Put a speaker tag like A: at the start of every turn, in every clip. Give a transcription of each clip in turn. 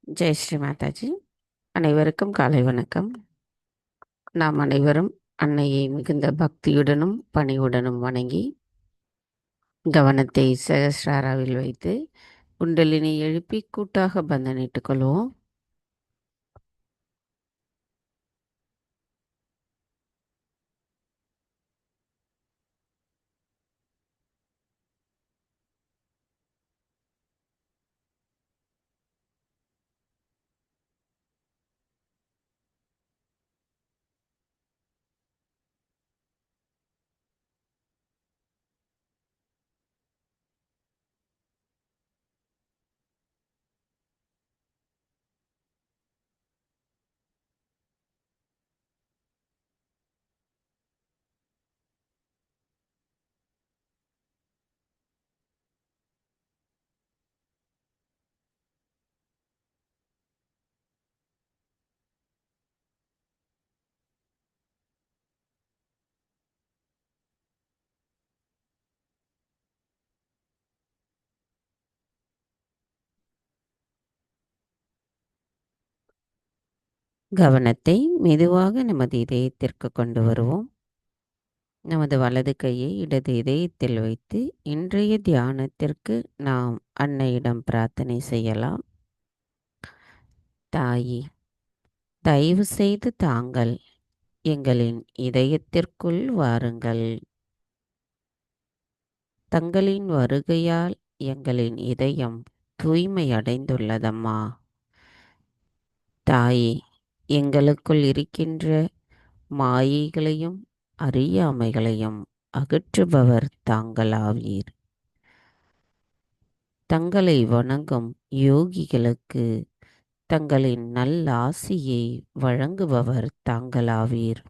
A: ஜெய் ஸ்ரீ மாதாஜி. அனைவருக்கும் காலை வணக்கம். நாம் அனைவரும் அன்னையை மிகுந்த பக்தியுடனும் பணிவுடனும் வணங்கி கவனத்தை சகஸ்ராராவில் வைத்து குண்டலினி எழுப்பி கூட்டாக பந்தனிட்டுக் கொள்வோம். கவனத்தை மெதுவாக நமது இதயத்திற்கு கொண்டு வருவோம். நமது வலது கையை இடது இதயத்தில் வைத்து இன்றைய தியானத்திற்கு நாம் அன்னையிடம் பிரார்த்தனை செய்யலாம். தாயே, தயவு செய்து தாங்கள் எங்களின் இதயத்திற்குள் வாருங்கள். தங்களின் வருகையால் எங்களின் இதயம் தூய்மையடைந்துள்ளதம்மா. தாயே, எங்களுக்குள் இருக்கின்ற மாயைகளையும் அறியாமைகளையும் அகற்றுபவர் தாங்களாவீர். தங்களை வணங்கும் யோகிகளுக்கு தங்களின் நல்லாசியை வழங்குபவர் தாங்களாவீர்.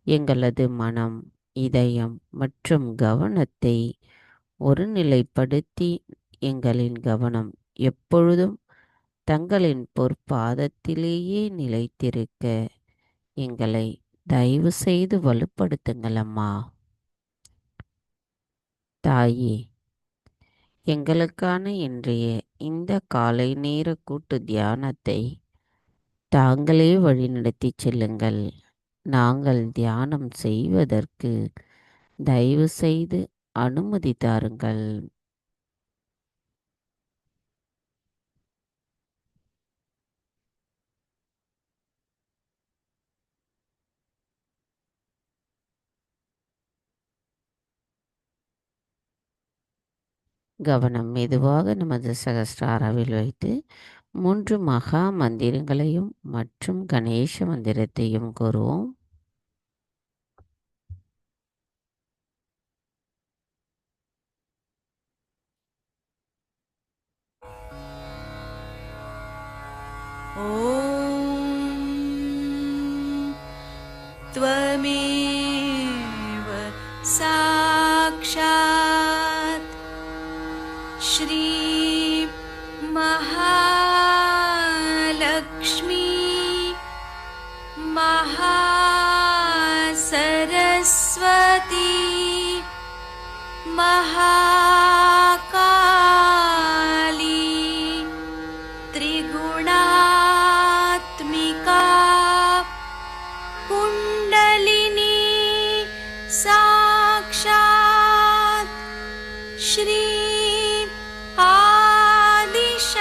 A: எங்களது மனம், இதயம் மற்றும் கவனத்தை ஒருநிலைப்படுத்தி எங்களின் கவனம் எப்பொழுதும் தங்களின் பொற்பாதத்திலேயே நிலைத்திருக்க எங்களை தயவு செய்து வலுப்படுத்துங்கள் அம்மா. தாயே, எங்களுக்கான இன்றைய இந்த காலை நேர கூட்டு தியானத்தை தாங்களே வழிநடத்தி செல்லுங்கள். நாங்கள் தியானம் செய்வதற்கு தயவு செய்து அனுமதி தாருங்கள். கவனம் மெதுவாக நமது சகஸ்ராராவில் வைத்து 3 மகா மந்திரங்களையும் மற்றும் கணேச மந்திரத்தையும் கூறுவோம்.
B: त्वमेव साक्षात् श्री महालक्ष्मी महासरस्वती महाकाली त्रिगुणात्मिका कुण्डलिनी साक्षात् श्री आदिशक्ति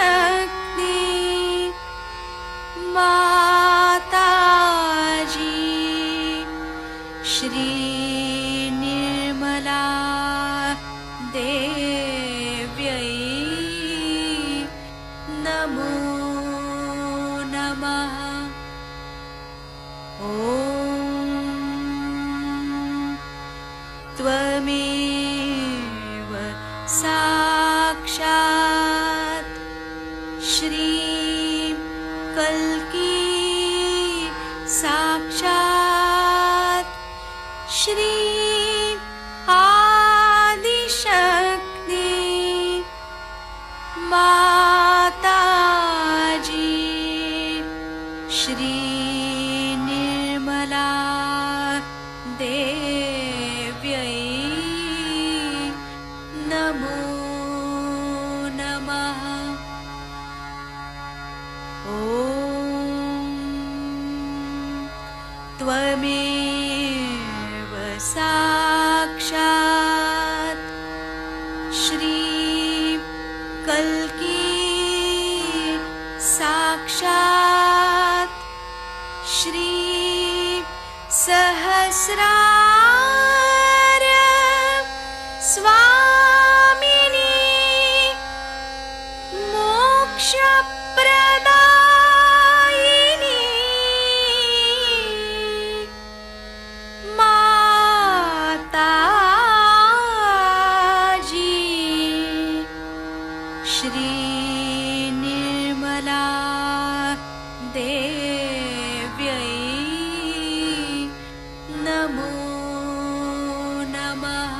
B: माताजी श्री निर्मला देव्यै नमो नमः। ॐ त्वमेव साक्षात् श्री कल्की साक्षात् श्री आदिशक्ति माताजी श्री निर्मला देव्यै नमो नमः। त्वमेव साक्षात् श्री कल्की साक्षात् श्री सहस्रार स्वामिनी मोक्षप्रदायिनी माताजी श्री निर्मला देव्यै नमो नमः।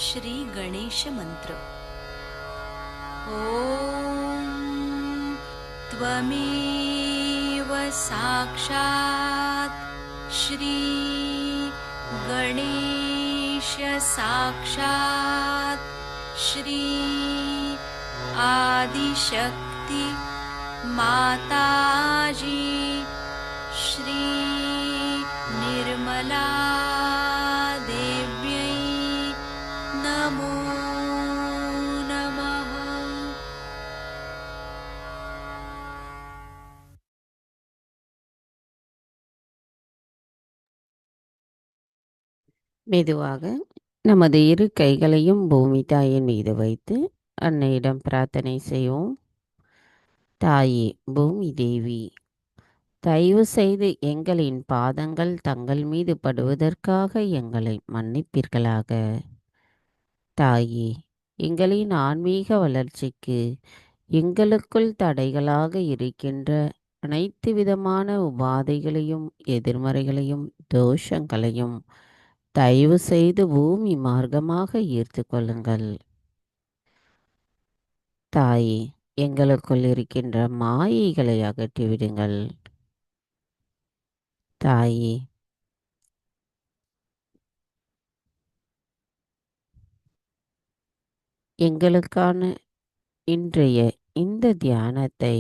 B: श्री गणेश मंत्र। ॐ त्वमेव साक्षात् श्री गणेश साक्षात् श्री आदिशक्ति माताजी श्री निर्मला देव्यै नमो नमः।
A: மெதுவாக நமது இரு கைகளையும் பூமி தாயின் மீது வைத்து அன்னையிடம் பிரார்த்தனை செய்வோம். தாயே பூமி தேவி, தயவு செய்து எங்களின் பாதங்கள் தங்கள் மீது படுவதற்காக எங்களை மன்னிப்பீர்களாக. தாயே, எங்களின் ஆன்மீக வளர்ச்சிக்கு எங்களுக்குள் தடைகளாக இருக்கின்ற அனைத்து விதமான உபாதைகளையும் எதிர்மறைகளையும் தோஷங்களையும் தயவு செய்து பூமி மார்க்கமாக ஈர்த்து கொள்ளுங்கள். தாயே, எங்களுக்குள் இருக்கின்ற மாயைகளை அகற்றிவிடுங்கள். தாயே, எங்களுக்கான இன்றைய இந்த தியானத்தை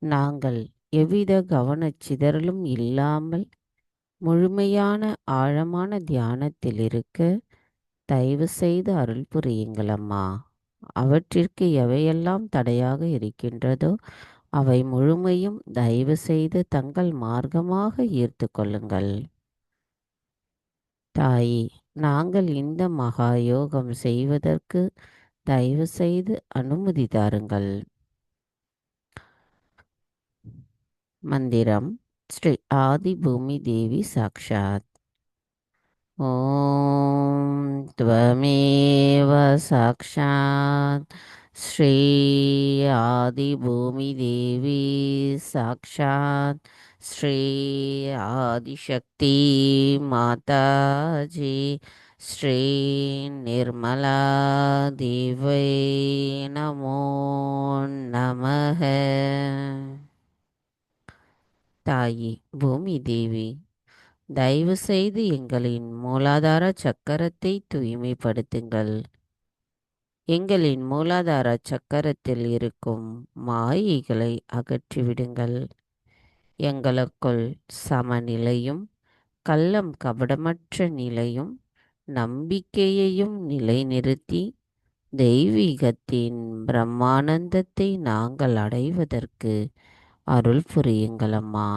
A: நாங்கள் எவ்வித கவனச்சிதறலும் இல்லாமல் முழுமையான ஆழமான தியானத்தில் இருக்க தயவு செய்து அருள் புரியுங்கள் அம்மா. அவற்றிற்கு எவையெல்லாம் தடையாக இருக்கின்றதோ அவை முழுமையும் தயவு செய்து தங்கள் மார்க்கமாக ஈர்த்து கொள்ளுங்கள். தாயே, நாங்கள் இந்த மகா யோகம் செய்வதற்கு தயவு செய்து அனுமதி தாருங்கள். மந்திரம் ஸ்ரீ ஆதி பூமி தேவி சாக்ஷாத். ஓம் त्वमेव साक्षात् श्री आदि भूमि देवी साक्षात् श्री आदिशक्ति माताजी श्री निर्मला देवै नमो नमः। தாயே பூமி தேவி, தயவு செய்து எங்களின் மூலாதார சக்கரத்தை தூய்மைப்படுத்துங்கள். எங்களின் மூலாதார சக்கரத்தில் இருக்கும் மாயைகளை அகற்றிவிடுங்கள். எங்களுக்குள் சமநிலையும் கள்ளம் கபடமற்ற நிலையும் நம்பிக்கையையும் நிலைநிறுத்தி தெய்வீகத்தின் பிரம்மானந்தத்தை நாங்கள் அடைவதற்கு அருள் புரியுங்களம்மா.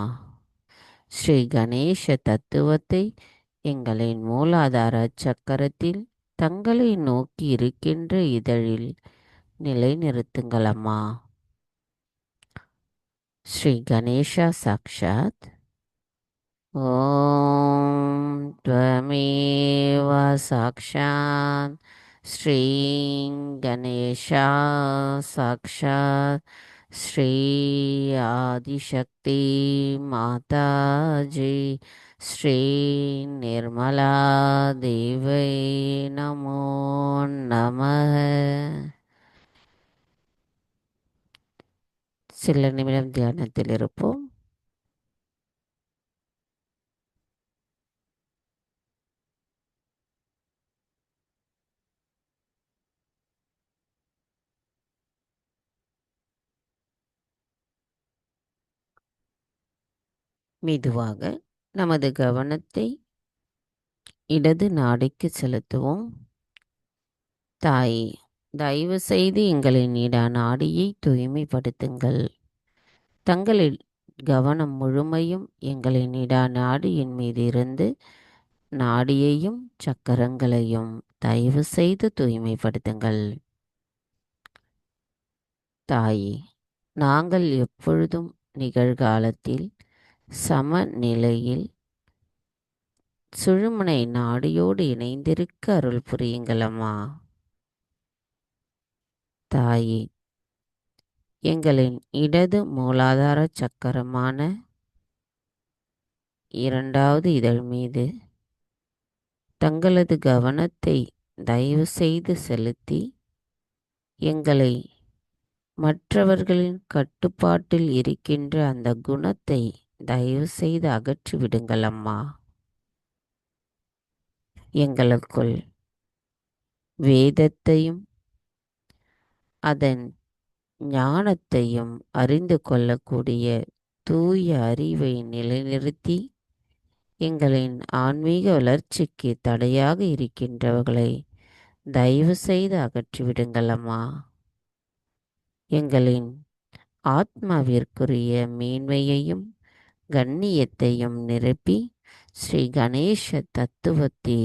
A: ஸ்ரீ கணேச தத்துவத்தை எங்களின் மூலாதார சக்கரத்தில் தங்களை நோக்கி இருக்கின்ற இதழில் நிலைநிறுத்துங்களம்மா. ஸ்ரீ கணேசா சாக்ஷாத். ஓம் त्वमेव साक्षात् श्री गणेशा साक्षात् श्री आदिशक्ति माताजी श्री निर्मला देवै नमो नमः। சில நிமிடம் தியானத்தில் இருப்போம். மெதுவாக நமது கவனத்தை இடது நாடிக்கு செலுத்துவோம். தாயே, தயவு செய்து எங்களின் இட நாடியை தூய்மைப்படுத்துங்கள். தங்களின் கவனம் முழுமையும் எங்களின் இட நாடியின் மீது இருந்து நாடியையும் சக்கரங்களையும் தயவு செய்து தூய்மைப்படுத்துங்கள். தாயே, நாங்கள் எப்பொழுதும் நிகழ்காலத்தில் சமநிலையில் சுழுமுனை நாடியோடு இணைந்திருக்க அருள் புரியுங்களம்மா. தாயே, எங்களின் இடது மூலாதார சக்கரமான 2வது இதழ் மீது தங்களது கவனத்தை தயவு செய்து செலுத்தி எங்களை மற்றவர்களின் கட்டுப்பாட்டில் இருக்கின்ற அந்த குணத்தை தயவு செய்து அகற்றி விடுங்களம்மா. எங்களுக்குள் வேதத்தையும் அதன் ஞானத்தையும் அறிந்து கொள்ளக்கூடிய தூய அறிவை நிலைநிறுத்தி எங்களின் ஆன்மீக வளர்ச்சிக்கு தடையாக இருக்கின்றவர்களை தயவு செய்து அகற்றிவிடுங்களம்மா. எங்களின் ஆத்மாவிற்குரிய மேன்மையையும் கண்ணியத்தையும் நிரப்பி ஸ்ரீ கணேச தத்துவத்தை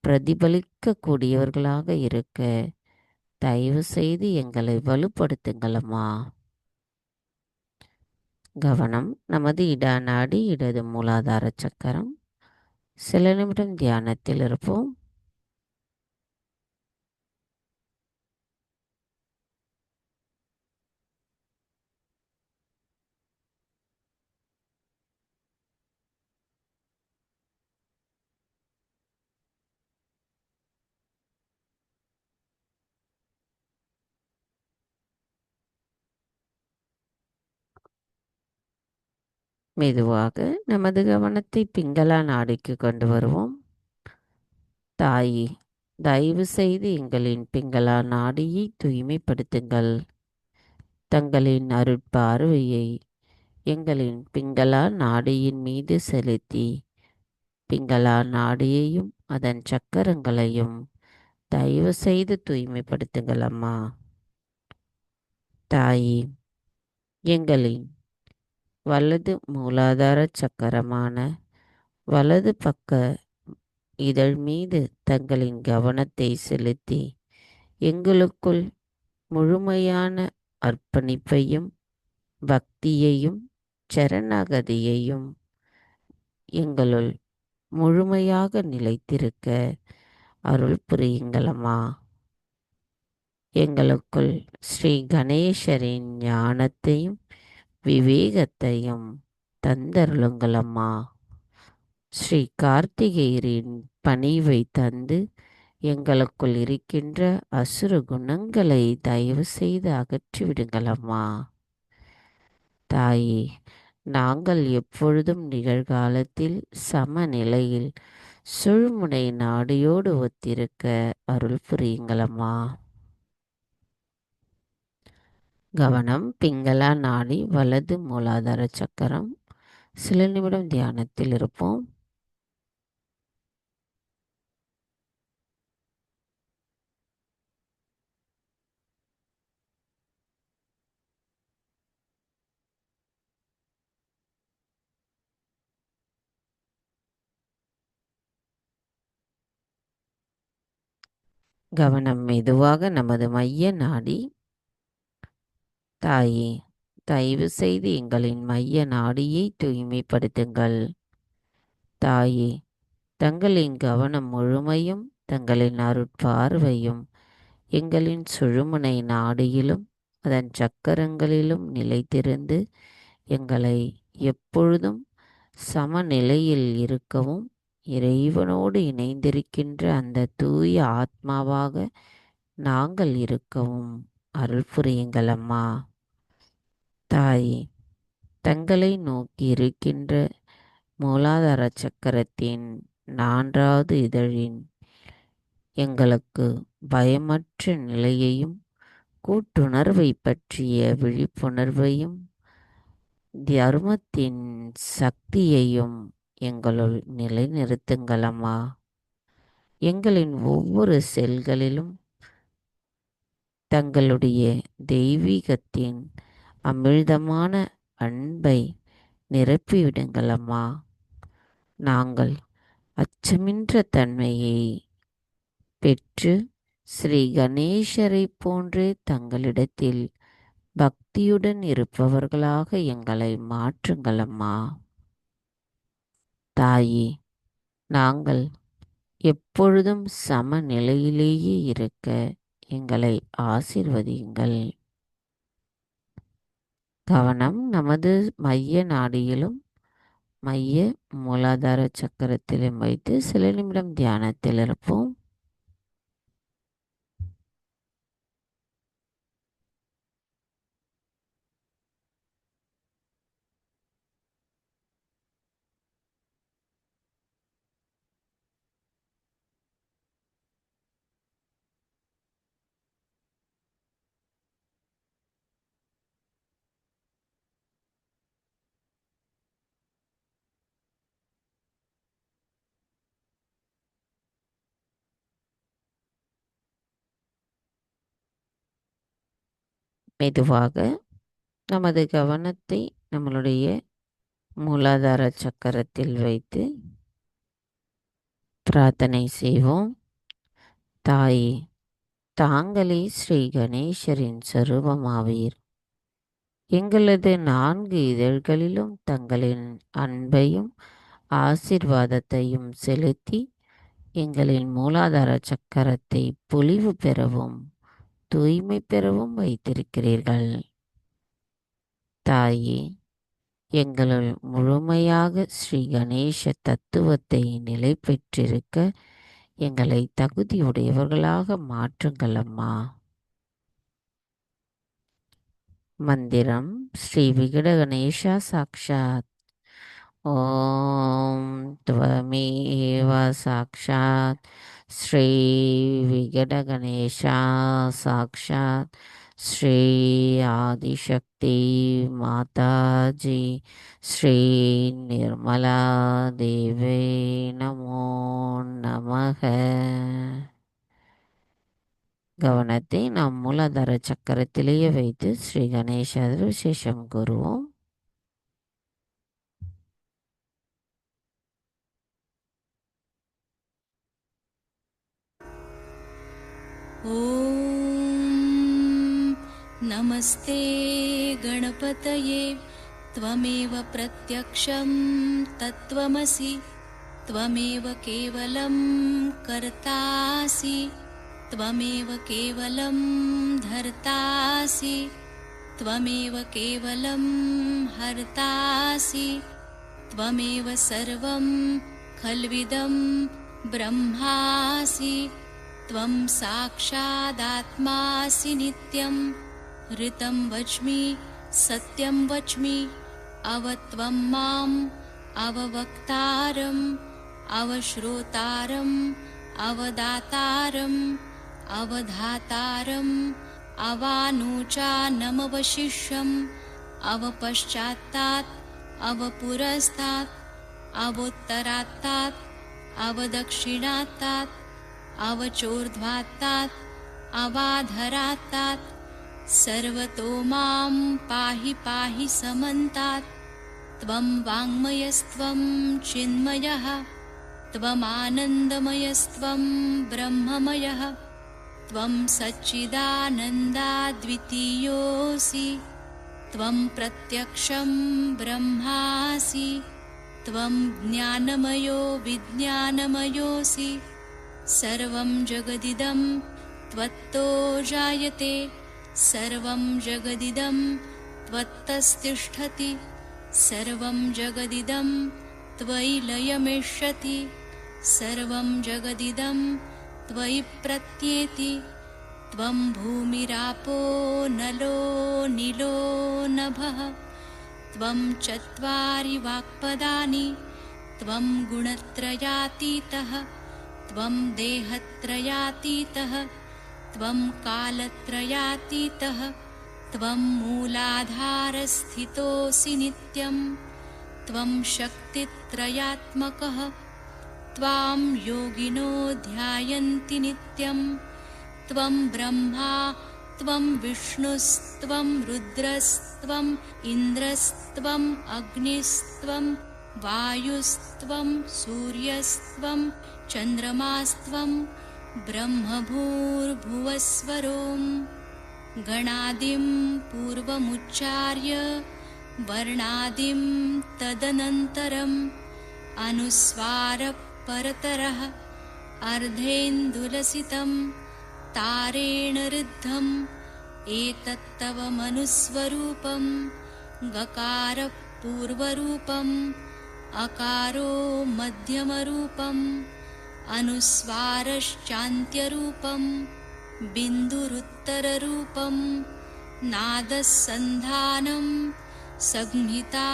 A: பிரதிபலிக்கக்கூடியவர்களாக இருக்க தயவு செய்து எங்களை வலுப்படுத்துங்களம்மா. கவனம் நமது இட நாடி இடது மூலாதார சக்கரம். சில நிமிடம் தியானத்தில் இருப்போம். மெதுவாக நமது கவனத்தை பிங்களா நாடிக்கு கொண்டு வருவோம். தாயே, தயவு செய்து எங்களின் பிங்களா நாடியை தூய்மைப்படுத்துங்கள். தங்களின் அருட்பார்வையை எங்களின் பிங்களா நாடியின் மீது செலுத்தி பிங்களா நாடியையும் அதன் சக்கரங்களையும் தயவு செய்து தூய்மைப்படுத்துங்கள் அம்மா. தாயே, எங்களின் வலது மூலாதார சக்கரமான வலது பக்க இதழ் மீது தங்களின் கவனத்தை செலுத்தி எங்களுக்குள் முழுமையான அர்ப்பணிப்பையும் பக்தியையும் சரணாகதியையும் எங்களுள் முழுமையாக நிலைத்திருக்க அருள் புரியுங்களம்மா. எங்களுக்குள் ஸ்ரீ கணேசரின் ஞானத்தையும் விவேகத்தையும் தந்தருளுங்களம்மா. ஸ்ரீ கார்த்திகேயரின் பணிவை தந்து எங்களுக்குள் இருக்கின்ற அசுர குணங்களை தயவு செய்து அகற்றிவிடுங்களம்மா. தாயே, நாங்கள் எப்பொழுதும் நிகழ்காலத்தில் சமநிலையில் சுழுமுனை நாடியோடு ஒத்திருக்க அருள் புரியுங்களம்மா. கவனம் பிங்களா நாடி வலது மூலாதார சக்கரம். சில நிமிடம் தியானத்தில் இருப்போம். கவனம் மெதுவாக நமது மைய நாடி. தாயே, தயவு செய்து எங்களின் மைய நாடியை தூய்மைப்படுத்துங்கள். தாயே, தங்களின் கவனம் முழுமையும் தங்களின் அருட்பார்வையும் எங்களின் சுழுமுனை நாடியிலும் அதன் சக்கரங்களிலும் நிலைத்திருந்து எங்களை எப்பொழுதும் சமநிலையில் இருக்கவும் இறைவனோடு இணைந்திருக்கின்ற அந்த தூய ஆத்மாவாக நாங்கள் இருக்கவும் அருள் புரியுங்கள் அம்மா. தாயே, தங்களை நோக்கி இருக்கின்ற மூலாதார சக்கரத்தின் 4வது இதழின் எங்களுக்கு பயமற்ற நிலையையும் கூட்டுணர்வை பற்றிய விழிப்புணர்வையும் தர்மத்தின் சக்தியையும் எங்களுள் நிலைநிறுத்துங்கள் அம்மா. எங்களின் ஒவ்வொரு செல்களிலும் தங்களுடைய தெய்வீகத்தின் அமிழ்தமான அன்பை நிரப்பிவிடுங்கள் அம்மா. நாங்கள் அச்சமின்ற தன்மையை பெற்று ஸ்ரீ கணேசரை போன்றே தங்களிடத்தில் பக்தியுடன் இருப்பவர்களாக எங்களை மாற்றுங்கள் அம்மா. தாயே, நாங்கள் எப்பொழுதும் சமநிலையிலேயே இருக்க எங்களை ஆசீர்வதியுங்கள். கவனம் நமது மைய நாடியிலும் மைய மூலாதார சக்கரத்திலும் வைத்து சில நிமிடம் தியானத்தில் இருப்போம். மெதுவாக நமது கவனத்தை நம்மளுடைய மூலாதார சக்கரத்தில் வைத்து பிரார்த்தனை செய்வோம். தாயே, தாங்களே ஸ்ரீ கணேசரின் சொரூபமாவீர். எங்களது 4 இதழ்களிலும் தங்களின் அன்பையும் ஆசீர்வாதத்தையும் செலுத்தி எங்களின் மூலாதார சக்கரத்தை பொலிவு பெறவும் தூய்மை பெறவும் வைத்திருக்கிறீர்கள். தாயே, எங்களுள் முழுமையாக ஸ்ரீ கணேச தத்துவத்தை நிலை பெற்றிருக்க எங்களை தகுதியுடையவர்களாக மாற்றுங்கள் அம்மா. மந்திரம் ஸ்ரீ விகட கணேசா சாக்ஷாத். ஓம் त्वमेव சாக்ஷாத் ஸ்ரீ விகட கணேசா சாக்ஷாத் ஸ்ரீ ஆதிசக்தி மாதாஜி ஸ்ரீ நிர்மலா தேவே நமோ நமக. கவனத்தை நாம் மூலாதார சக்கரத்திலேயே வைத்து ஸ்ரீ கணேசர் விசேஷம் கூறுவோம்.
B: ॐ नमस्ते गणपतये त्वमेव प्रत्यक्षं तत्त्वमसि त्वमेव केवलं कर्तासि त्वमेव केवलं धर्तासि त्वमेव केवलं हर्तासि त्वमेव सर्वं खल्विदं ब्रह्मासि त्वं साक्षादात्मासि नित्यं ऋतं वच्मि सत्यं वच्मि अवत्वं माम् अववक्तारम् अवश्रोतारम् अवदातारम् अवधातारम् अवानूचानमवशिष्यम् अवपश्चात्तात् अवपुरस्तात् अवोत्तरात्तात् अवदक्षिणात्तात् अवचोर्ध्वात्तात् अवाधरात्तात् सर्वतो मां पाहि पाहि समन्तात् त्वं वाङ्मयस्त्वं चिन्मयः त्वमानन्दमयस्त्वं ब्रह्ममयः त्वं सच्चिदानन्दाद्वितीयोऽसि त्वं प्रत्यक्षं ब्रह्मासि त्वं ज्ञानमयो विज्ञानमयोऽसि सर्वं जगदिदं त्वत्तो जायते सर्वं जगदिदं त्वत्तस्तिष्ठति सर्वं जगदिदं त्वयि लयमिष्यति सर्वं जगदिदं त्वयि प्रत्येति त्वं भूमिरापो नलो नीलो नभः त्वं चत्वारि वाक्पदानि त्वं गुणत्रयातीतः त्वं देहत्रयातीतः त्वं कालत्रयातीतः त्वं मूलाधारस्थितोऽसि नित्यं त्वं शक्तित्रयात्मकः त्वां योगिनो ध्यायन्ति नित्यं त्वं ब्रह्मा त्वं विष्णुस्त्वं रुद्रस्त्वम् इन्द्रस्त्वम् अग्निस्त्वं वायुस्त्वं सूर्यस्त्वं चन्द्रमास्त्वं ब्रह्मभूर्भुवस्वरों गणादिं पूर्वमुच्चार्य वर्णादिं तदनन्तरम् अनुस्वारपरतरः अर्धेन्दुलसितं तारेण ऋद्धम् एतत्तव मनुस्वरूपं गकारपूर्वरूपम् अकारो मध्यमरूपम् अनुस्वारश्चान्त्यरूपं बिन्दुरुत्तररूपं नादसन्धानं संहिता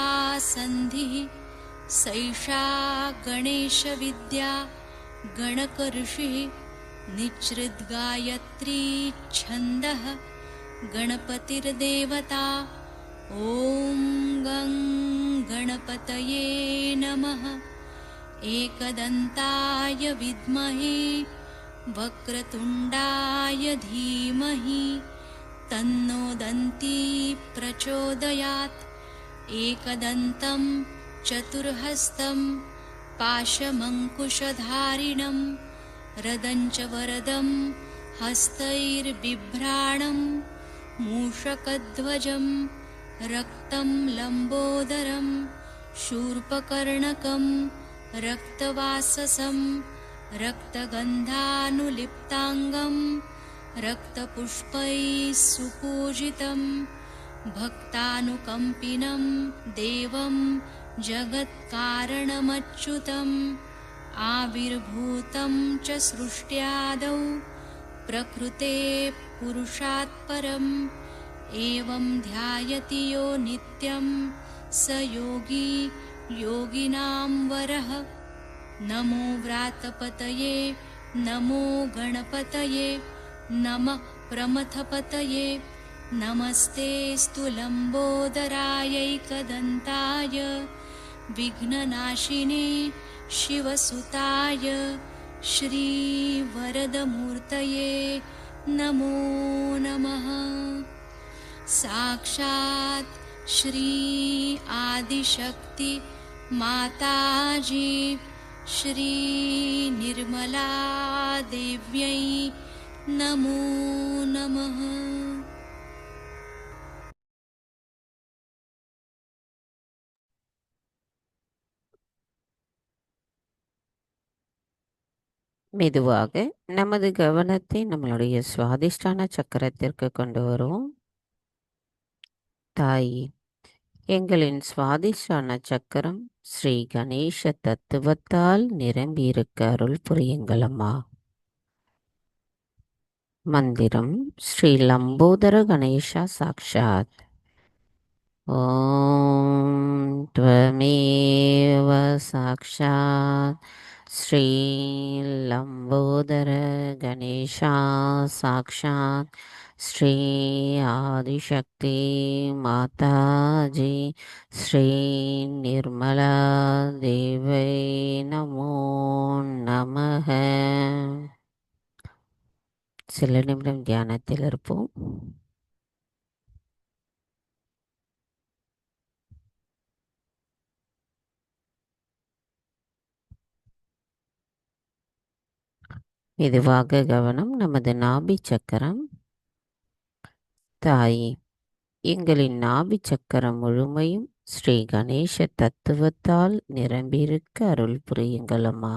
B: सन्धिः सैषा गणेशविद्या गणकऋषिः निच्छृद्गायत्री छन्दः गणपतिर्देवता ॐ गं गणपतये नमः एकदन्ताय विद्महे वक्रतुण्डाय धीमहि तन्नो दन्ती प्रचोदयात् एकदन्तं चतुर्हस्तं पाशमङ्कुशधारिणं रदञ्च वरदं हस्तैर्बिभ्राणं मूषकध्वजं रक्तं लम्बोदरं शूर्पकर्णकं रक्तवाससं रक्तगन्धानुलिप्ताङ्गं रक्तपुष्पैः सुपूजितं भक्तानुकम्पिनं देवं जगत्कारणमच्युतम् आविर्भूतं च सृष्ट्यादौ प्रकृते पुरुषात् परम् एवं ध्यायति यो नित्यं स योगी योगिनां वरः नमो व्रातपतये नमो गणपतये नमः प्रमथपतये नमस्तेऽस्तु लम्बोदरायैकदन्ताय विघ्ननाशिने शिवसुताय श्रीवरदमूर्तये नमो नमः साक्षात् श्री आदिशक्ति माताजी श्री निर्मला देव्यै नमो नमः।
A: மெதுவாக நமது கவனத்தை நம்மளுடைய சுவாதிஷ்டான சக்கரத்திற்கு கொண்டு வருவோம். தாய், எங்களின் சுவாதிஷ்டான சக்கரம் ஸ்ரீ கணேச தத்துவத்தால் நிரம்பியிருக்க அருள் புரியுங்களம்மா. மந்திரம் ஸ்ரீ லம்போதர கணேசா சாக்ஷாத். ஓம் த்வமேவ சாக்ஷாத் ஸ்ரீ லம்போதர கணேசா சாக்ஷாத் ஸ்ரீ ஆதிசக்தி மாதாஜி ஸ்ரீ நிர்மலா தேவை நமோ நமக. சில நிமிடம் தியானத்தில் இருப்போம். மெதுவாக கவனம் நமது நாபி சக்கரம். தாயே, எங்களின் நாபி சக்கரம் முழுமையும் ஸ்ரீ கணேச தத்துவத்தால் நிரம்பியிருக்க அருள் புரியுங்களம்மா.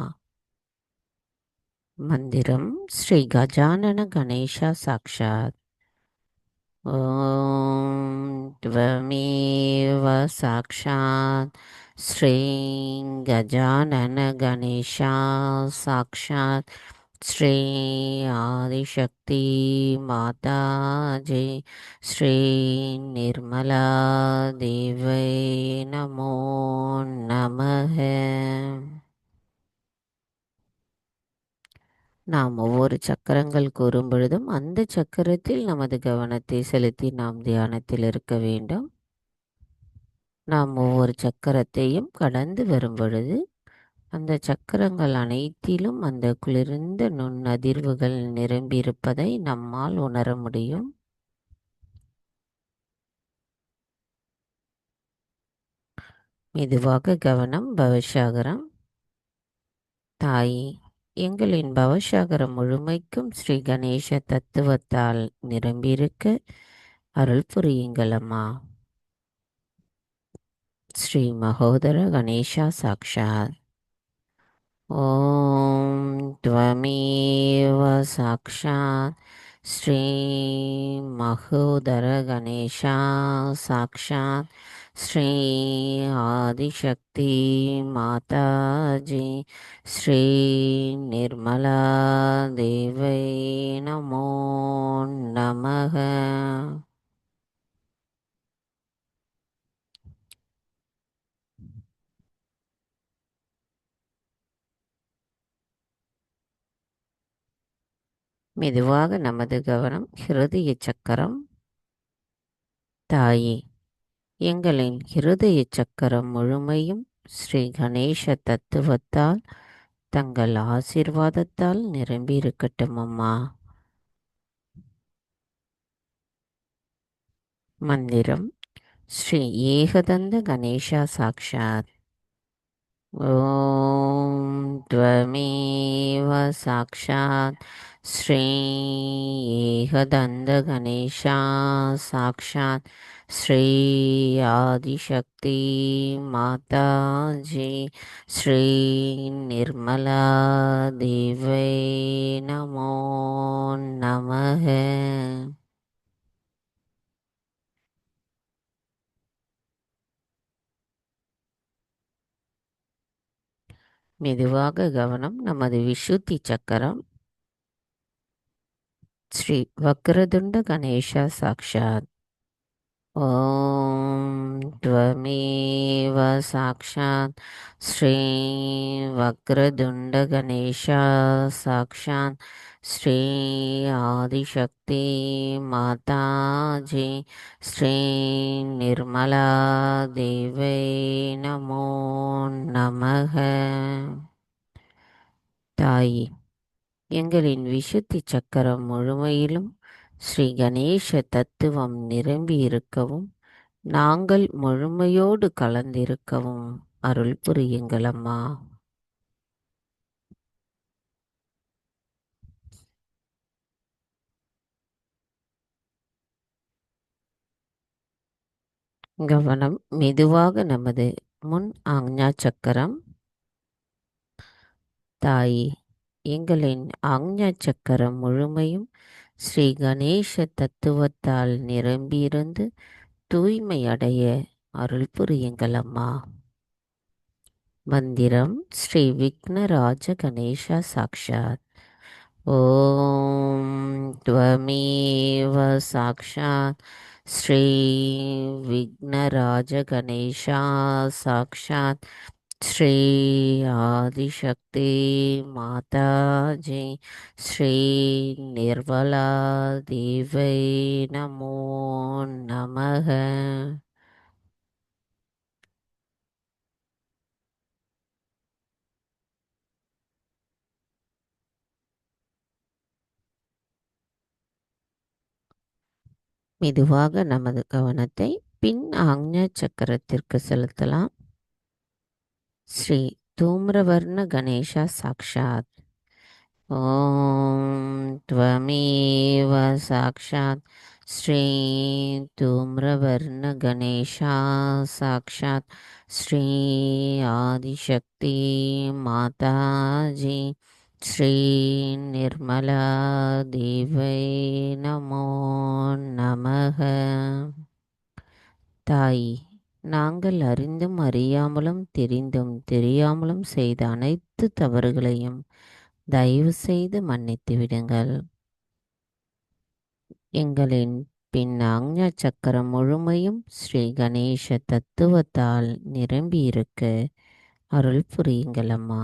A: மந்திரம் ஸ்ரீ கஜானன கணேசா சாக்ஷாத். ஓம் த்வமேவ சாக்ஷாத் ஸ்ரீ கஜானன கணேசா சாக்ஷாத் ஸ்ரீ ஆதிசக்தி மாதாஜி ஸ்ரீ நிர்மலா தேவை நமோ நமக. நாம் ஒவ்வொரு சக்கரங்கள் கூறும் பொழுதும் அந்த சக்கரத்தில் நமது கவனத்தை செலுத்தி நாம் தியானத்தில் இருக்க வேண்டும். நாம் ஒவ்வொரு சக்கரத்தையும் கடந்து வரும் பொழுது அந்த சக்கரங்கள் அனைத்திலும் அந்த குளிர்ந்த நுண்ணதிர்வுகள் நிரம்பியிருப்பதை நம்மால் உணர முடியும். மெதுவாக கவனம் பவசாகரம். தாயே, எங்களின் பவசாகரம் முழுமைக்கும் ஸ்ரீ கணேச தத்துவத்தால் நிரம்பியிருக்க அருள் புரியுங்கள் அம்மா. ஸ்ரீ மகோதர கணேசா சாக்ஷாத். ஓம் त्वमेव साक्षात् श्री महोदर गणेशा साक्षात् श्री आदिशक्ति माताजी श्री निर्मला देवै नमो नमः. மெதுவாக நமது கவனம் ஹிருதய சக்கரம். தாயே, எங்களின் ஹிருதய சக்கரம் முழுமையும் ஸ்ரீ கணேச தத்துவத்தால் தங்கள் ஆசீர்வாதத்தால் நிரம்பியிருக்கட்டும் அம்மா. மந்திரம் ஸ்ரீ ஏகதந்த கணேசா சாக்ஷாத். ஓம் त्वमेव साक्षात् श्री ஏகதந்த கணேசா சாக்ஷாத் ஸ்ரீ ஆதிசக்தி மாதாஜி ஸ்ரீ நிர்மலா தேவை நமோ நமக. மெதுவாக கவனம் நமது விசுத்தி சக்கரம். ஸ்ரீ வக்ரதுண்ட கணேசா சாக்ஷாத். ஓம் त्वमेव साक्षात् श्री वक्रतुण्ड गणेशा साक्षात् श्री आदिशक्ति माताजी श्री निर्मला देवै नमो नमः. தாயே, எங்களின் விசுத்தி சக்கரம் முழுமையிலும் ஸ்ரீ கணேச தத்துவம் நிரம்பி இருக்கவும் நாங்கள் முழுமையோடு கலந்திருக்கவும் அருள் புரியுங்கள் அம்மா. கவனம் மெதுவாக நமது முன் ஆக்ஞா சக்கரம். தாயே, எங்களின் ஆக்ஞா சக்கரம் முழுமையும் ஸ்ரீ கணேச தத்துவத்தால் நிரம்பியிருந்து தூய்மை அடைய அருள் புரியுங்கள் அம்மா. மந்திரம் ஸ்ரீ விக்னராஜ கணேசா சாக்ஷாத். ஓம் त्वमेव साक्षात् श्री विघ्नराज गणेशा साक्षात् श्री आदिशक्ति माताजी श्री निर्मला देवै नमो नमः. மெதுவாக நமது கவனத்தை பின் ஆக்ஞா சக்கரத்திற்கு செலுத்தலாம். ஸ்ரீ தூம்ரவர்ண கணேசா சாக்ஷாத். ஓம் त्वमेव साक्षात् श्री धूम्रवर्ण गणेशा साक्षात् श्री आदिशक्ति माताजी श्री निर्मला देवै नमो नमः. தாய், நாங்கள் அறிந்தும் அறியாமலும் தெரிந்தும் தெரியாமலும் செய்த அனைத்து தவறுகளையும் தயவு செய்து மன்னித்து விடுங்கள். எங்களின் பின் ஆக்ஞா சக்கரம் முழுமையும் ஸ்ரீ கணேச தத்துவத்தால் நிரம்பி இருக்க அருள் புரியுங்கள் அம்மா.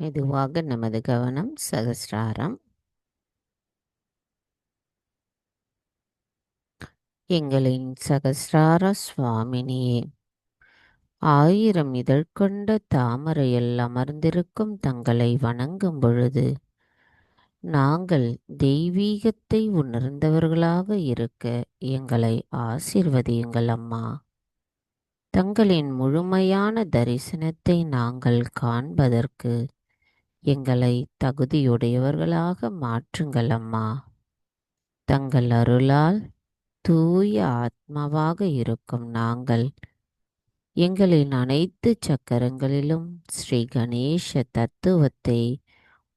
A: மெதுவாக நமது கவனம் சகஸ்ராரம். எங்களின் சகஸ்ரார சுவாமினியே, 1000 இதழ் கொண்ட தாமரையில் அமர்ந்திருக்கும் தங்களை வணங்கும் பொழுது நாங்கள் தெய்வீகத்தை உணர்ந்தவர்களாக இருக்க எங்களை ஆசீர்வதியுங்கள் அம்மா. தங்களின் முழுமையான தரிசனத்தை நாங்கள் காண்பதற்கு எங்களை தகுதியுடையவர்களாக மாற்றுங்கள் அம்மா. தங்கள் அருளால் தூய ஆத்மாவாக இருக்கும் நாங்கள் எங்களின் அனைத்து சக்கரங்களிலும் ஸ்ரீ கணேச தத்துவத்தை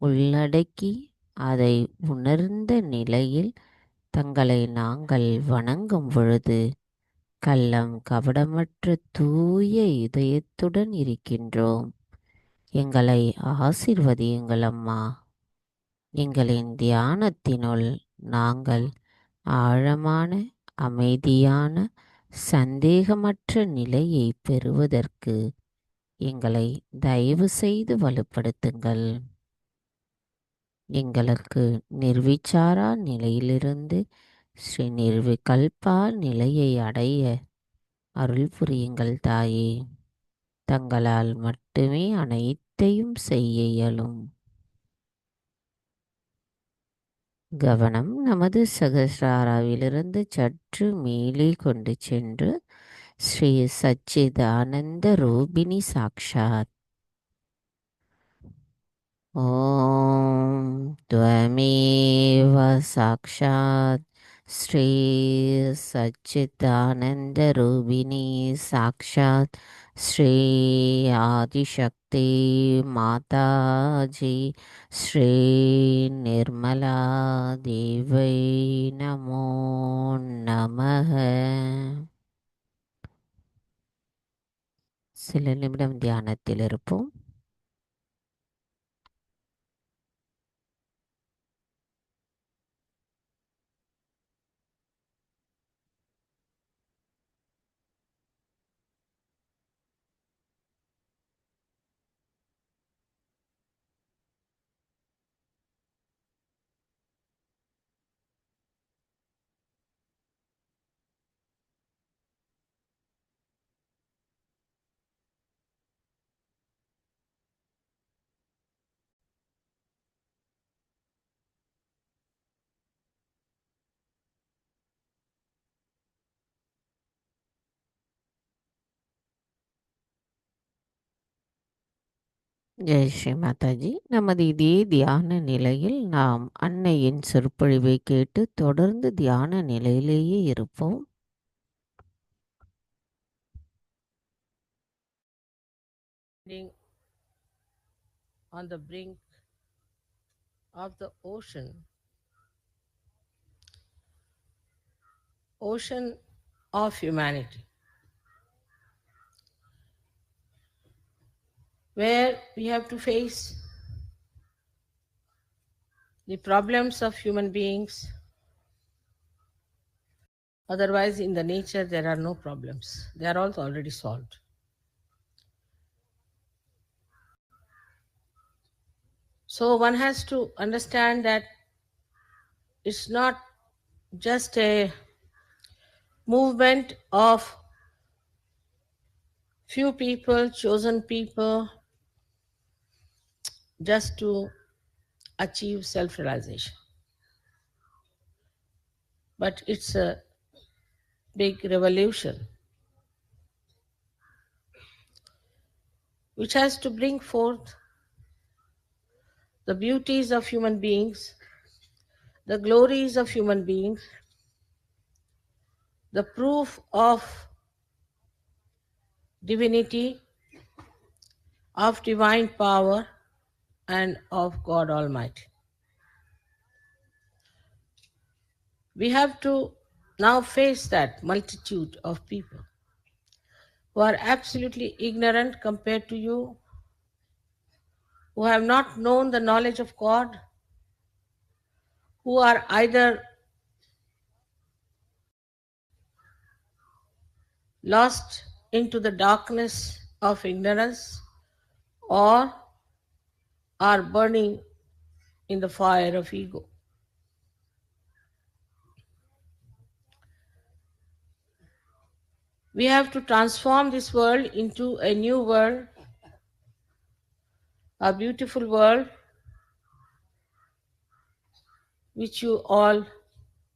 A: உள்ளடக்கி அதை உணர்ந்த நிலையில் தங்களை நாங்கள் வணங்கும் பொழுது கள்ளம் கபடமற்ற தூய இதயத்துடன் இருக்கின்றோம். எங்களை ஆசீர்வதியுங்கள் அம்மா. எங்களின் தியானத்தினுள் நாங்கள் ஆழமான அமைதியான சந்தேகமற்ற நிலையை பெறுவதற்கு எங்களை தயவு செய்து வலுப்படுத்துங்கள். எங்களுக்கு நிர்விச்சாரா நிலையிலிருந்து ஸ்ரீ நிர்விகல்பா நிலையை அடைய அருள் புரியுங்கள் தாயே. தங்களால் மட்டுமே அனைத்தையும் செய்ய இயலும். கவனம் நமது சகஸ்ராராவிலிருந்து சற்று மேலே கொண்டு சென்று ஸ்ரீ சச்சிதானந்த ரூபிணி சாக்ஷாத் ஓம் त्वमेव சாக்ஷாத் ஸ்ரீ சச்சிதானந்த ரூபிணி சாக்ஷாத் ஸ்ரீ ஆதிசக்தி மாதாஜி ஸ்ரீ நிர்மலா தேவை நமோ நமः. சில நிமிடம் தியானத்தில் இருப்போம். ஜெய் ஸ்ரீ மாதாஜி. நமது இதே தியான நிலையில் நாம் அன்னையின் சொற்பொழிவை கேட்டு தொடர்ந்து தியான நிலையிலேயே இருப்போம்.
C: On the brink of the ocean of humanity, where we have to face the problems of human beings. Otherwise, in the nature, there are no problems. They are all already solved. So one has to understand that it's not just a movement of few people, chosen people, just to achieve self-realization. But it's a big revolution which has to bring forth the beauties of human beings, the glories of human beings, the proof of divinity, of divine power, and of God Almighty. We have to now face that multitude of people who are absolutely ignorant compared to you, who have not known the knowledge of God, who are either lost into the darkness of ignorance or are burning in the fire of ego. We have to transform this world into a new world, a beautiful world which you all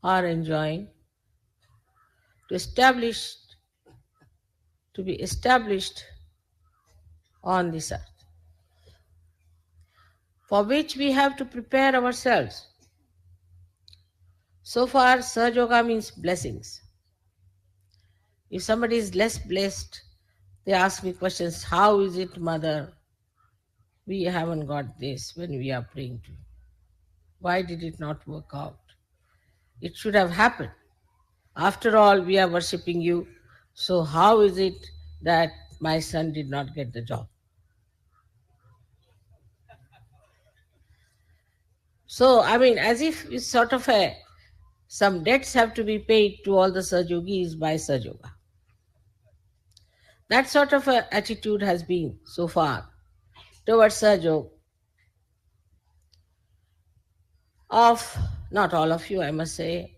C: are enjoying, to be established on this earth, for which we have to prepare ourselves. So far, Sahaja Yoga means blessings. If somebody is less blessed, they ask me questions, how is it, mother? We haven't got this when we are praying to you. Why did it not work out? It should have happened. After all, we are worshipping you. So how is it that my son did not get the job? So, as if it's sort of some debts have to be paid to all the Sahaja Yogis by Sahaja Yoga. That sort of a attitude has been so far towards Sahaja Yoga of not all of you, I must say,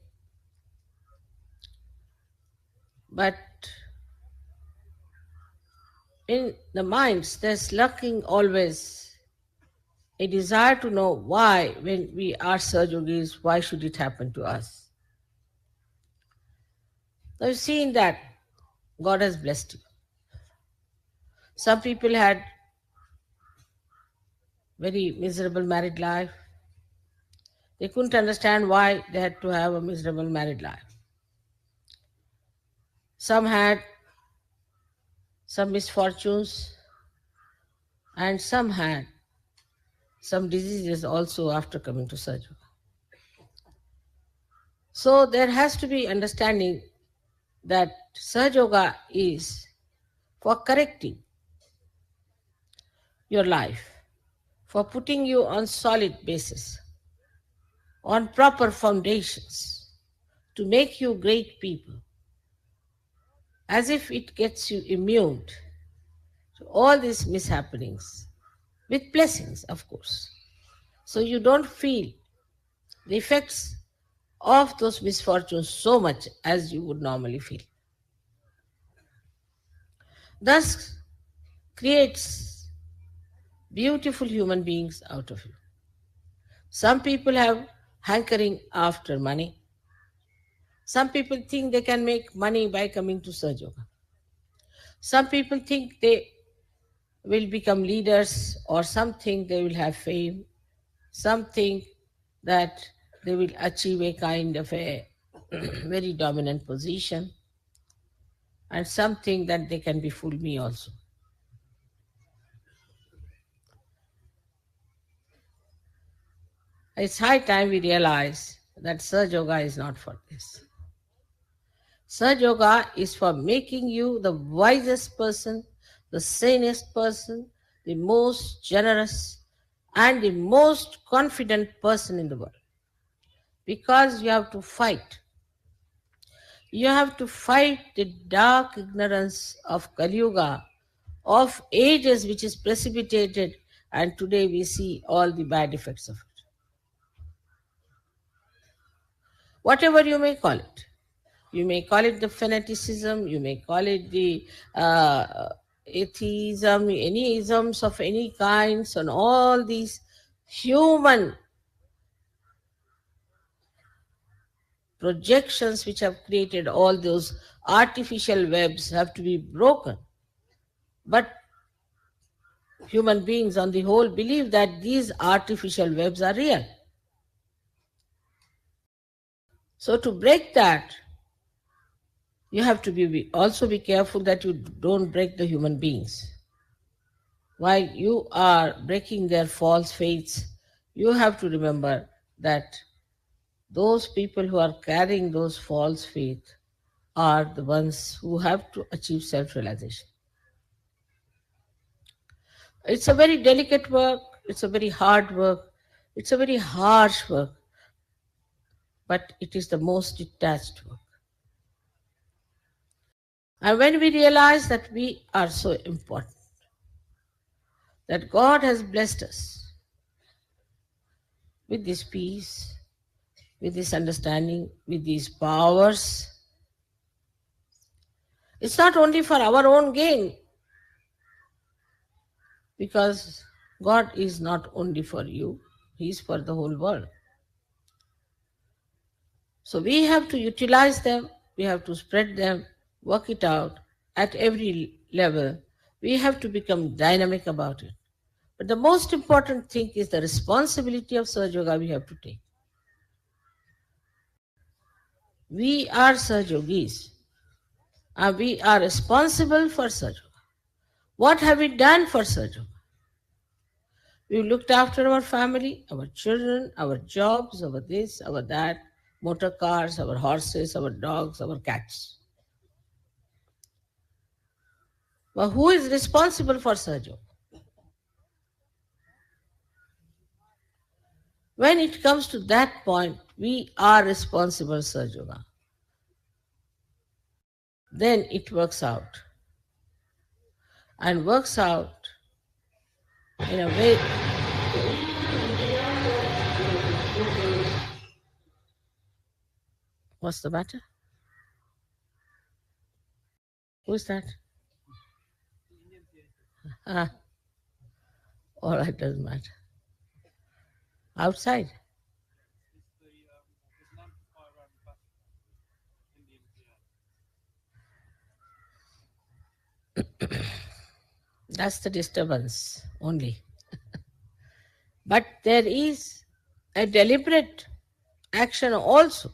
C: but in the minds there's lurking always a desire to know why, when we are Sahaja Yogis, why should it happen to us? Now you've seen that God has blessed you. Some people had very miserable married life. They couldn't understand why they had to have a miserable married life. Some had some misfortunes, and some had some diseases also after coming to Sahaja Yoga. So there has to be understanding that Sahaja Yoga is for correcting your life, for putting you on solid basis, on proper foundations, to make you great people, as if it gets you immune to all these mishappenings, with blessings, of course. So you don't feel the effects of those misfortunes so much as you would normally feel. Thus creates beautiful human beings out of you. Some people have hankering after money. Some people think they can make money by coming to Sahaja Yoga. Some people think they will become leaders, or some think they will have fame. Some think that they will achieve a kind of a very dominant position, and some think that they can befool me also. It's high time we realize that Sahaja Yoga is not for this. Sahaja Yoga is for making you the wisest person, the sanest person, the most generous, and the most confident person in the world. Because you have to fight. You have to fight the dark ignorance of Kali Yuga, of ages which is precipitated, and today we see all the bad effects of it. Whatever you may call it. You may call it the fanaticism, you may call it the atheism, any isms of any kinds, and all these human projections which have created all those artificial webs have to be broken. But human beings on the whole believe that these artificial webs are real. So to break that, you have to also be careful that you don't break the human beings. While you are breaking their false faiths, you have to remember that those people who are carrying those false faiths are the ones who have to achieve self-realization. It's a very delicate work, it's a very hard work, it's a very harsh work, but it is the most detached work. And when we realize that we are so important, that God has blessed us with this peace, with this understanding, with these powers. It's not only for our own gain, because God is not only for you, He is for the whole world. So we have to utilize them, we have to spread them, work it out at every level. We have to become dynamic about it. But the most important thing is the responsibility of Sahaja Yoga we have to take. We are Sahaja Yogis, and we are responsible for Sahaja Yoga. What have we done for Sahaja Yoga? We looked after our family, our children, our jobs, our this, our that, motor cars, our horses, our dogs, our cats. But who is responsible for Sahaja Yoga? When it comes to that point, we are responsible, Sahaja Yoga. Then it works out. And works out in a way. What's the matter? Who is that? All right, doesn't matter. Outside. That's the disturbance only. But there is a deliberate action also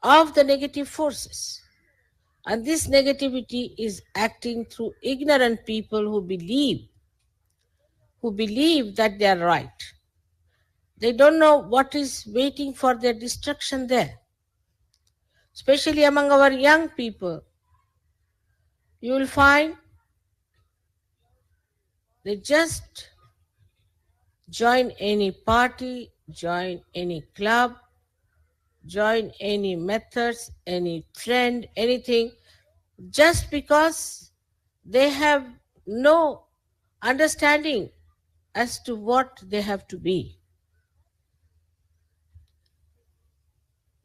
C: of the negative forces. And this negativity is acting through ignorant people who believe that they are right. They don't know what is waiting for their destruction there. Especially among our young people, you will find they just join any party, join any club, join any methods, any trend, anything, just because they have no understanding as to what they have to be.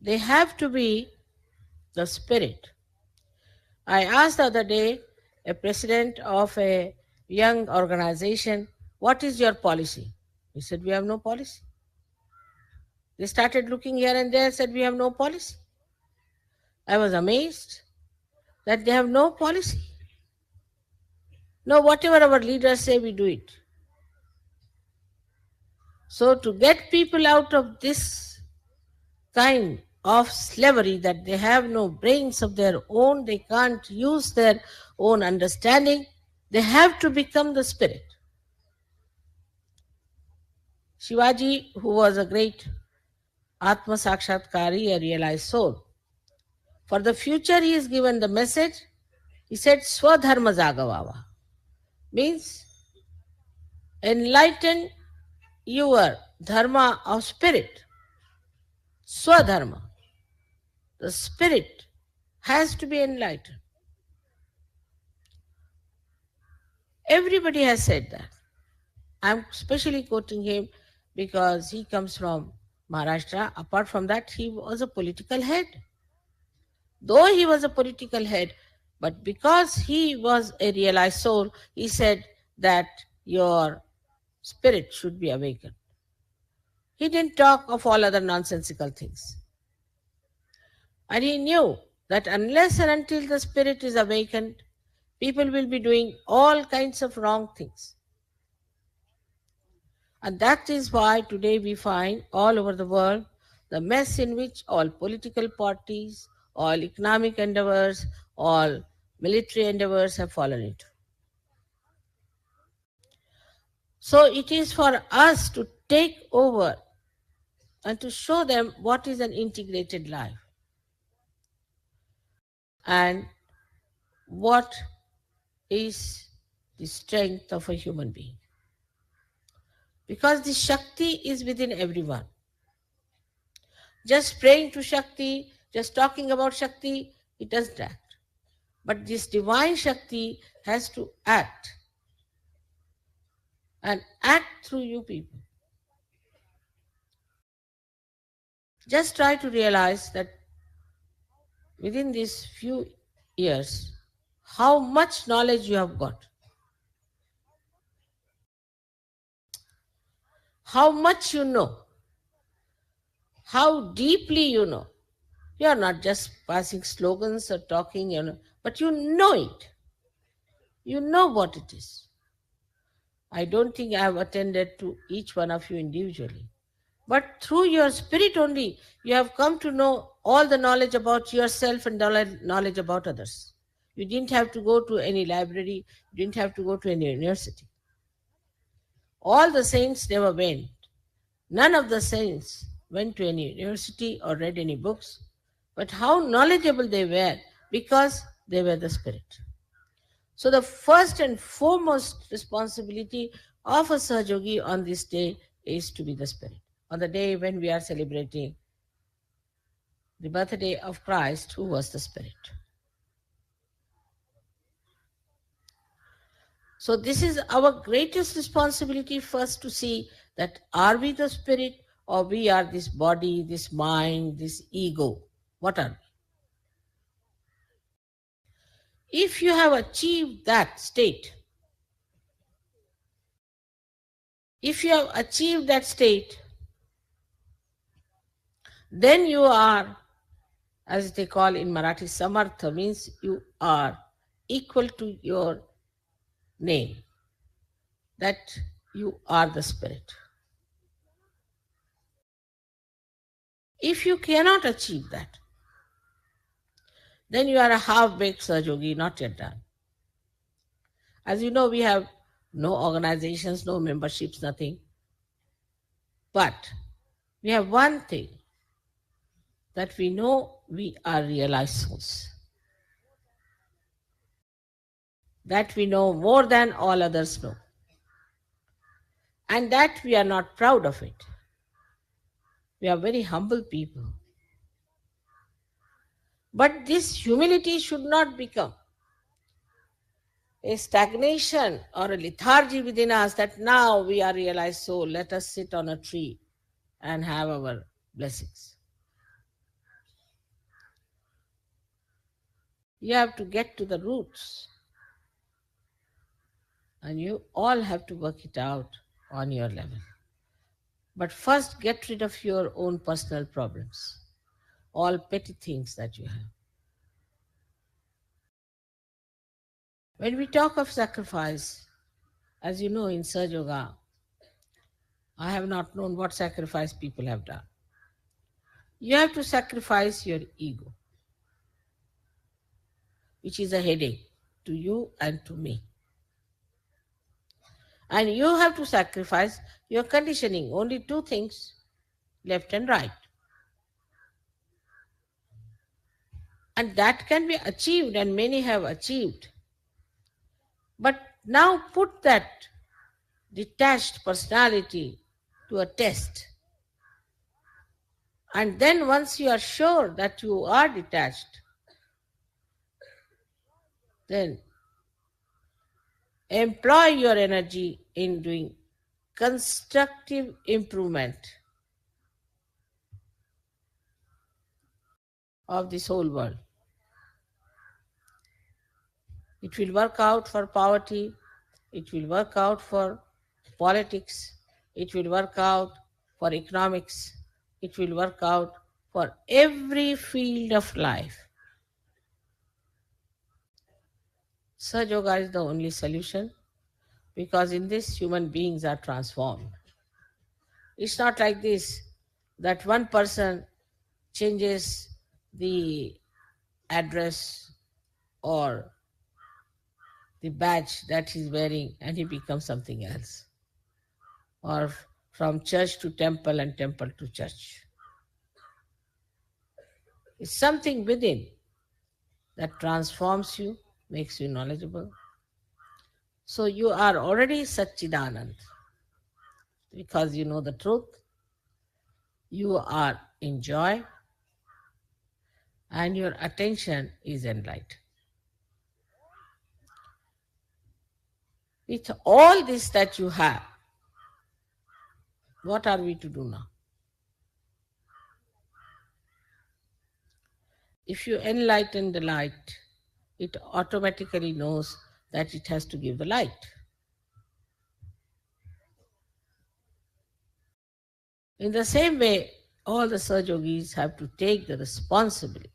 C: They have to be the spirit. I asked the other day a president of a young organization, what is your policy? He said, we have no policy. They started looking here and there, said, we have no policy. I was amazed that they have no policy. No, whatever our leaders say, we do it. So to get people out of this kind of slavery, that they have no brains of their own, they can't use their own understanding, they have to become the spirit. Shivaji, who was a great Atma Sakshatkari, a realized soul, for the future he is given the message, he said, Swadharma Jagavava, means enlighten your dharma of spirit. Swadharma. The spirit has to be enlightened. Everybody has said that. I'm especially quoting him because he comes from Maharashtra. Apart from that, he was a political head. Though he was a political head, but because he was a realized soul, he said that your spirit should be awakened. He didn't talk of all other nonsensical things. And he knew that unless and until the spirit is awakened, people will be doing all kinds of wrong things. And that is why today we find all over the world the mess in which all political parties, all economic endeavors, all military endeavors have fallen into. So it is for us to take over and to show them what is an integrated life and what is the strength of a human being. Because the Shakti is within everyone. Just praying to Shakti, just talking about Shakti, it doesn't act. But this divine Shakti has to act. And act through you people. Just try to realize that within these few years, how much knowledge you have got, how much you know, how deeply you know. You are not just passing slogans or talking, but you know it. You know what it is. I don't think I have attended to each one of you individually. But through your spirit only, you have come to know all the knowledge about yourself and knowledge about others. You didn't have to go to any library, you didn't have to go to any university. All the saints never went. None of the saints went to any university or read any books. But how knowledgeable they were because they were the spirit. So, the first and foremost responsibility of a Sahajogi on this day is to be the spirit. On the day when we are celebrating the birthday of Christ, who was the spirit. So, this is our greatest responsibility first to see that are we the spirit or we are this body, this mind, this ego? What are we? If you have achieved that state, then you are, as they call in Marathi, samartha, means you are equal to your name, that you are the spirit. If you cannot achieve that, then you are a half-baked Sahajogi, not yet done. As you know, we have no organizations, no memberships, nothing. But we have one thing, that we know we are realized souls. That we know more than all others know. And that we are not proud of it. We are very humble people. But this humility should not become a stagnation or a lethargy within us that now we are realized soul, let us sit on a tree and have our blessings. You have to get to the roots. And you all have to work it out on your level. But first, get rid of your own personal problems, all petty things that you have. When we talk of sacrifice, as you know, in Sahaja Yoga, I have not known what sacrifice people have done. You have to sacrifice your ego, which is a headache to you and to me. And you have to sacrifice your conditioning, only two things, left and right. And that can be achieved, and many have achieved. But now put that detached personality to a test. And then once you are sure that you are detached, then employ your energy in doing constructive improvement of this whole world. It will work out for poverty, it will work out for politics, it will work out for economics, it will work out for every field of life. Sahaja Yoga is the only solution, because in this human beings are transformed. It's not like this, that one person changes the address or the badge that he's wearing and he becomes something else. Or from church to temple and temple to church. It's something within that transforms you, makes you knowledgeable. So you are already Satchidanand, because you know the truth, you are in joy, and your attention is enlightened. With all this that you have, what are we to do now? If you enlighten the light, it automatically knows that it has to give the light. In the same way, all the Sahajogis have to take the responsibility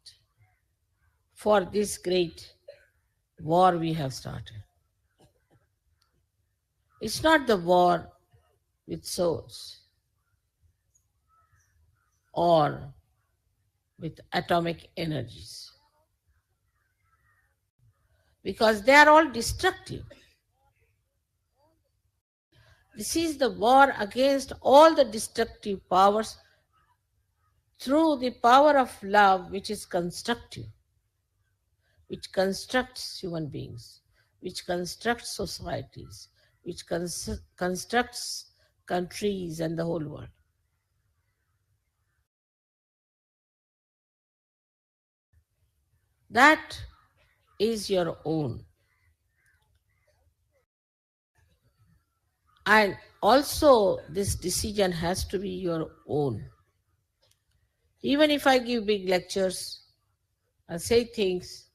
C: for this great war we have started. It's not the war with swords or with atomic energies, because they are all destructive. This is the war against all the destructive powers through the power of love, which is constructive, which constructs human beings, which constructs societies, which constructs countries and the whole world. That is your own. And also, this decision has to be your own. Even if I give big lectures and say things,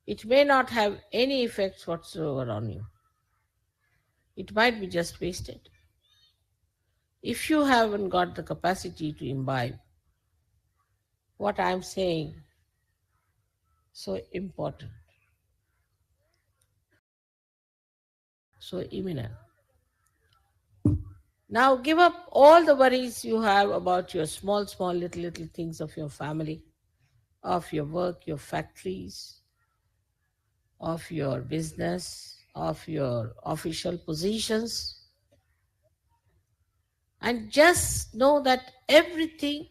C: it may not have any effects whatsoever on you. It might be just wasted. If you haven't got the capacity to imbibe what I'm saying, so important, so imminent. Now give up all the worries you have about your small, little things of your family, of your work, your factories, of your business, of your official positions. And just know that everything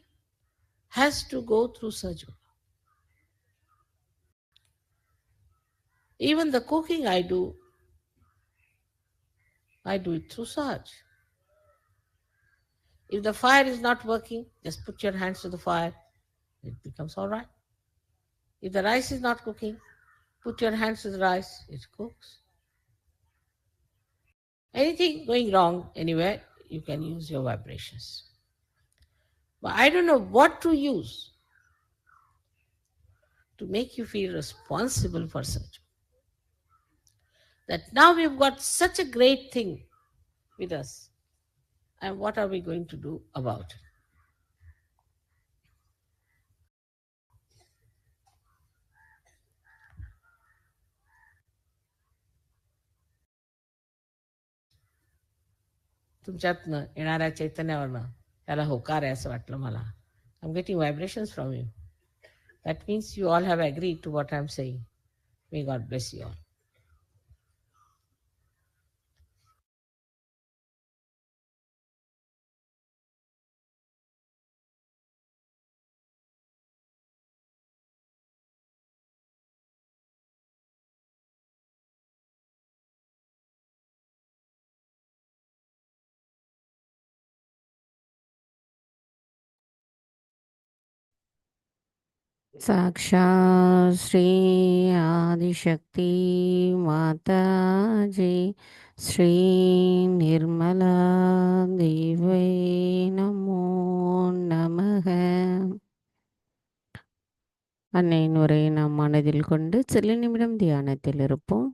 C: has to go through Sahaja. Even the cooking I do it through Sahaj. If the fire is not working, just put your hands to the fire. It becomes all right. If the rice is not cooking, put your hands to the rice. It cooks. Anything going wrong anywhere, you can use your vibrations. But I don't know what to use to make you feel responsible for such. That now we've got such a great thing with us. And what are we going to do about it? तुमच्यातनं येणाऱ्या चैतन्यावरनं त्याला होकार आहे असं वाटलं मला. I'm getting vibrations from you. That means you all have agreed to what I'm saying. May God bless you all.
A: साक्षात् श्री आदिशक्ति माता जी श्री निर्मला देवै நமோ நமக. அன்னையின் உரையை நாம் மனதில் கொண்டு சில நிமிடம் தியானத்தில் இருப்போம்.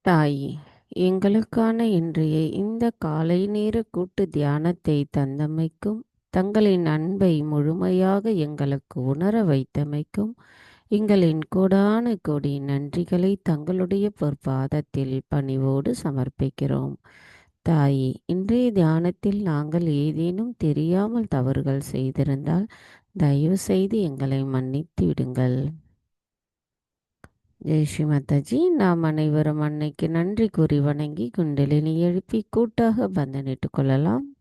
A: தாயே, எங்களுக்கான இன்றைய இந்த காலை நேர கூட்டு தியானத்தை தந்தமைக்கும், தங்களின் அன்பை முழுமையாக எங்களுக்கு உணர வைத்தமைக்கும் எங்களின் கோடான கோடி நன்றிகளை தங்களுடைய பொற்பாதத்தில் பணிவோடு சமர்ப்பிக்கிறோம். தாயே, இன்றைய தியானத்தில் நாங்கள் ஏதேனும் தெரியாமல் தவறுகள் செய்திருந்தால் தயவு செய்து எங்களை மன்னித்து விடுங்கள். ஜெய் ஸ்ரீ மாதாஜி. நாம் அனைவரும் அன்னைக்கு நன்றி கூறி வணங்கி குண்டலினி எழுப்பி கூட்டாக பந்தனிட்டுக் கொள்ளலாம்.